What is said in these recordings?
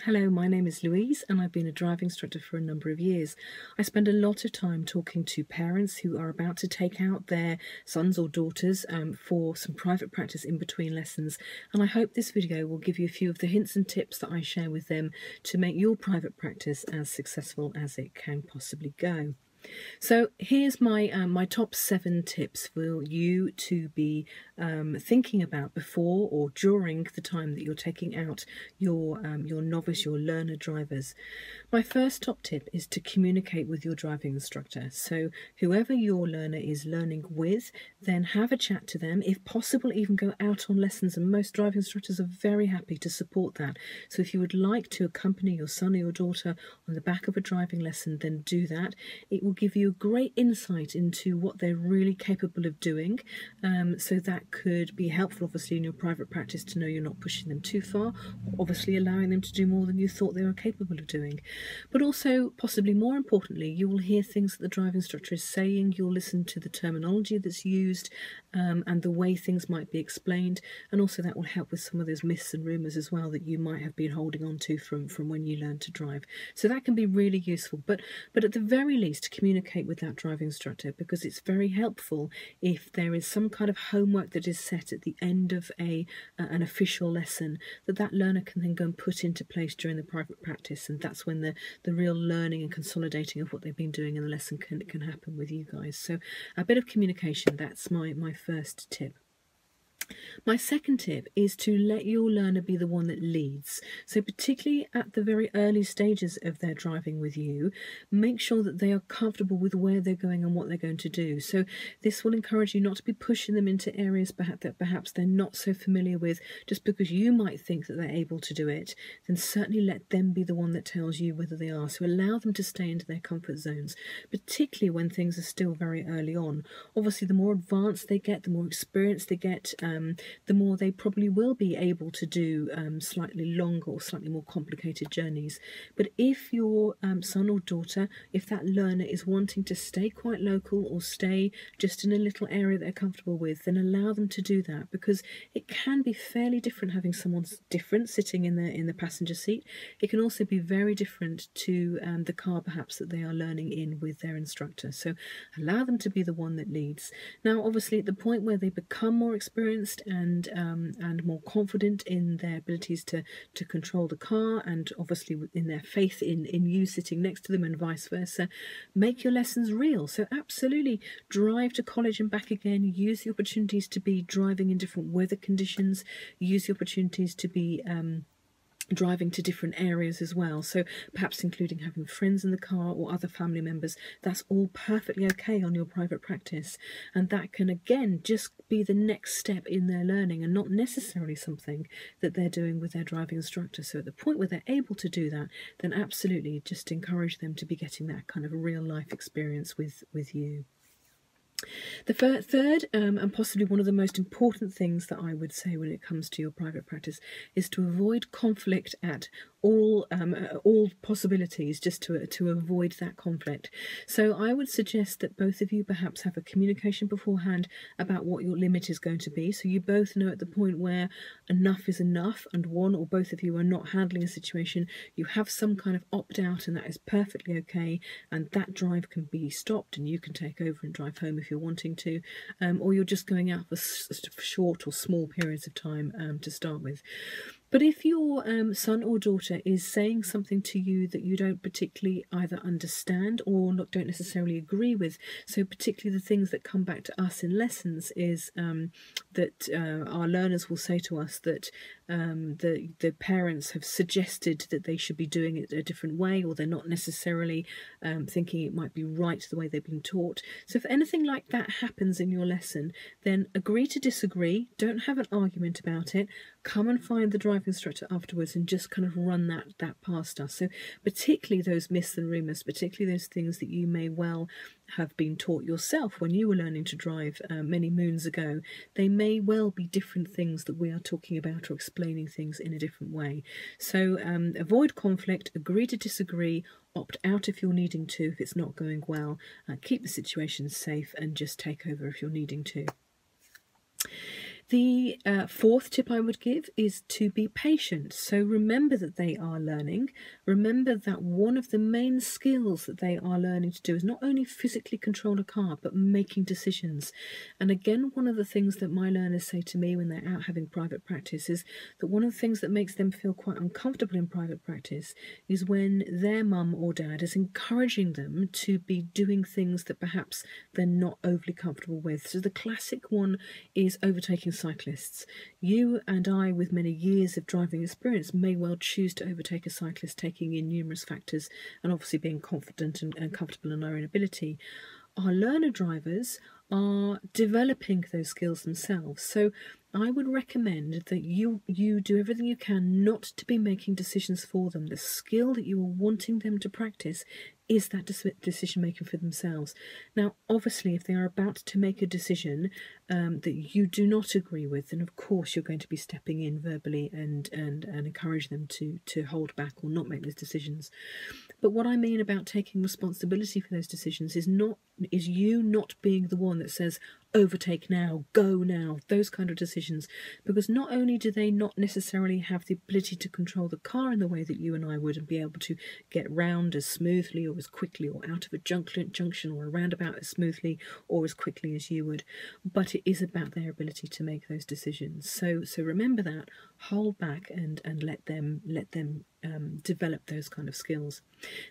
Hello, my name is Louise and I've been a driving instructor for a number of years. I spend a lot of time talking to parents who are about to take out their sons or daughters for some private practice in between lessons, and I hope this video will give you a few of the hints and tips that I share with them to make your private practice as successful as it can possibly go. So here's my my top 7 tips for you to be thinking about before or during the time that you're taking out your novice, your learner drivers. My first top tip is to communicate with your driving instructor. So whoever your learner is learning with, then have a chat to them. If possible, even go out on lessons, and most driving instructors are very happy to support that. So if you would like to accompany your son or your daughter on the back of a driving lesson, then do that. It will give you a great insight into what they're really capable of doing, so that could be helpful obviously in your private practice to know you're not pushing them too far, obviously allowing them to do more than you thought they were capable of doing. But also, possibly more importantly, you will hear things that the driving instructor is saying, you'll listen to the terminology that's used and the way things might be explained, and also that will help with some of those myths and rumours as well that you might have been holding on to from when you learned to drive. So that can be really useful, but at the very least communicate with that driving instructor, because it's very helpful if there is some kind of homework that is set at the end of an official lesson that learner can then go and put into place during the private practice, and that's when the real learning and consolidating of what they've been doing in the lesson can happen with you guys. So a bit of communication, that's my first tip. My second tip is to let your learner be the one that leads. So particularly at the very early stages of their driving with you, make sure that they are comfortable with where they're going and what they're going to do. So this will encourage you not to be pushing them into areas that perhaps they're not so familiar with just because you might think that they're able to do it. Then certainly let them be the one that tells you whether they are. So allow them to stay into their comfort zones, particularly when things are still very early on. Obviously, the more advanced they get, the more experience they get, the more they probably will be able to do slightly longer or slightly more complicated journeys. But if your son or daughter, if that learner is wanting to stay quite local or stay just in a little area that they're comfortable with, then allow them to do that, because it can be fairly different having someone different sitting in the passenger seat. It can also be very different to the car perhaps that they are learning in with their instructor. So allow them to be the one that leads. Now obviously at the point where they become more experienced and more confident in their abilities to control the car, and obviously in their faith in you sitting next to them and vice versa, make your lessons real. So absolutely drive to college and back again, use the opportunities to be driving in different weather conditions, use the opportunities to be driving to different areas as well, so perhaps including having friends in the car or other family members. That's all perfectly okay on your private practice, and that can again just be the next step in their learning and not necessarily something that they're doing with their driving instructor. So at the point where they're able to do that, then absolutely just encourage them to be getting that kind of real life experience with you. The third and possibly one of the most important things that I would say when it comes to your private practice is to avoid conflict at all possibilities, just to avoid that conflict. So I would suggest that both of you perhaps have a communication beforehand about what your limit is going to be, so you both know at the point where enough is enough and one or both of you are not handling a situation, you have some kind of opt-out, and that is perfectly okay, and that drive can be stopped and you can take over and drive home if you're wanting to, or you're just going out for short or small periods of time to start with. But if your son or daughter is saying something to you that you don't particularly either understand or don't necessarily agree with, so particularly the things that come back to us in lessons is that our learners will say to us that the parents have suggested that they should be doing it a different way, or they're not necessarily thinking it might be right the way they've been taught. So if anything like that happens in your lesson, then agree to disagree, don't have an argument about it, come and find the driving instructor afterwards and just kind of run that past us. So particularly those myths and rumours, particularly those things that you may well have been taught yourself when you were learning to drive many moons ago, they may well be different things that we are talking about or explaining things in a different way. So avoid conflict, agree to disagree, opt out if you're needing to if it's not going well, keep the situation safe and just take over if you're needing to. The fourth tip I would give is to be patient. So remember that they are learning. Remember that one of the main skills that they are learning to do is not only physically control a car, but making decisions. And again, one of the things that my learners say to me when they're out having private practice is that one of the things that makes them feel quite uncomfortable in private practice is when their mum or dad is encouraging them to be doing things that perhaps they're not overly comfortable with. So the classic one is overtaking cyclists. You and I, with many years of driving experience, may well choose to overtake a cyclist, taking in numerous factors and obviously being confident and comfortable in our own ability. Our learner drivers are developing those skills themselves. So I would recommend that you do everything you can not to be making decisions for them. The skill that you are wanting them to practice is that decision making for themselves. Now, obviously, if they are about to make a decision that you do not agree with, then of course you're going to be stepping in verbally and encourage them to hold back or not make those decisions. But what I mean about taking responsibility for those decisions is you not being the one that says, overtake now, go now, those kind of decisions, because not only do they not necessarily have the ability to control the car in the way that you and I would and be able to get round as smoothly or as quickly or out of a junction or a roundabout as smoothly or as quickly as you would, but it is about their ability to make those decisions. So remember that, hold back and let them develop those kind of skills.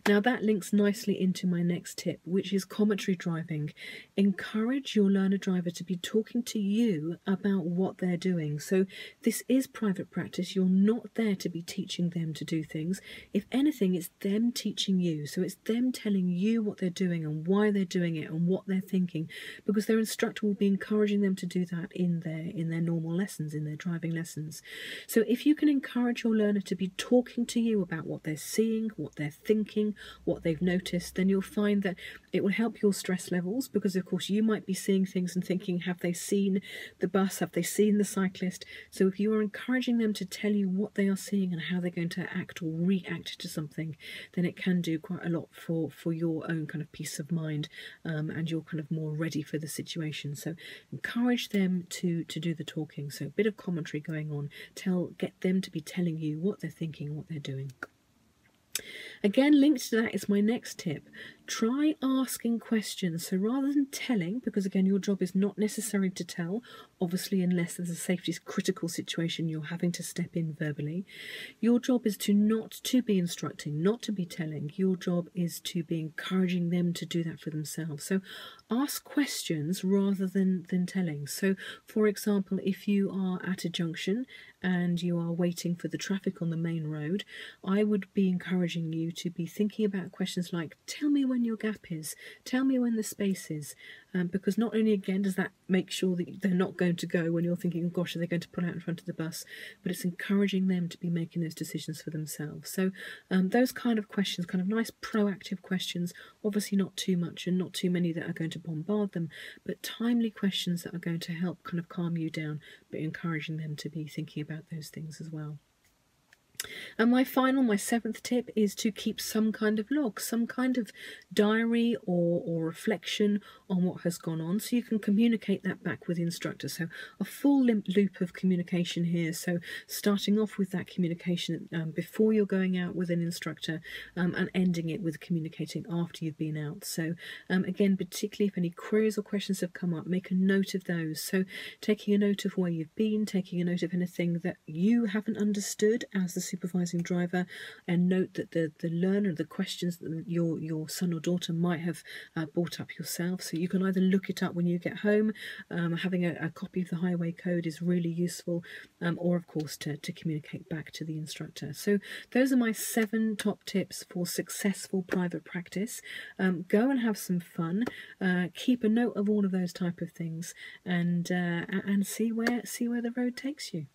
Now that links nicely into my next tip, which is commentary driving. Encourage your learner driver to be talking to you about what they're doing. So this is private practice. You're not there to be teaching them to do things. If anything, it's them teaching you. So it's them telling you what they're doing and why they're doing it and what they're thinking, because their instructor will be encouraging them to do that in their normal lessons, in their driving lessons. So if you can encourage your learner to be talking to you about what they're seeing, what they're thinking, what they've noticed, then you'll find that it will help your stress levels, because of course you might be seeing things and thinking, have they seen the bus, have they seen the cyclist? So if you are encouraging them to tell you what they are seeing and how they're going to act or react to something, then it can do quite a lot for your own kind of peace of mind, and you're kind of more ready for the situation. So encourage them to do the talking. So a bit of commentary going on, get them to be telling you what they're thinking, what they're doing. Again, linked to that is my next tip. Try asking questions. So rather than telling, because again, your job is not necessarily to tell, obviously, unless there's a safety critical situation, you're having to step in verbally. Your job is not to be instructing, not to be telling. Your job is to be encouraging them to do that for themselves. So ask questions rather than telling. So, for example, if you are at a junction and you are waiting for the traffic on the main road, I would be encouraging you to be thinking about questions like, tell me when your gap is, tell me when the space is, because not only again does that make sure that they're not going to go when you're thinking, oh gosh, are they going to pull out in front of the bus, but it's encouraging them to be making those decisions for themselves. So those kind of questions, kind of nice proactive questions, obviously not too much and not too many that are going to bombard them, but timely questions that are going to help kind of calm you down, but encouraging them to be thinking about those things as well. And my seventh tip is to keep some kind of log, some kind of diary or reflection on what has gone on, so you can communicate that back with the instructor. So a full loop of communication here. So starting off with that communication before you're going out with an instructor, and ending it with communicating after you've been out. So again, particularly if any queries or questions have come up, make a note of those. So taking a note of where you've been, taking a note of anything that you haven't understood as the supervising driver, and note that the learner, the questions that your son or daughter might have brought up yourself. So you can either look it up when you get home, having a copy of the highway code is really useful, or of course to communicate back to the instructor. So those are my 7 top tips for successful private practice. Go and have some fun, keep a note of all of those type of things, and see where the road takes you.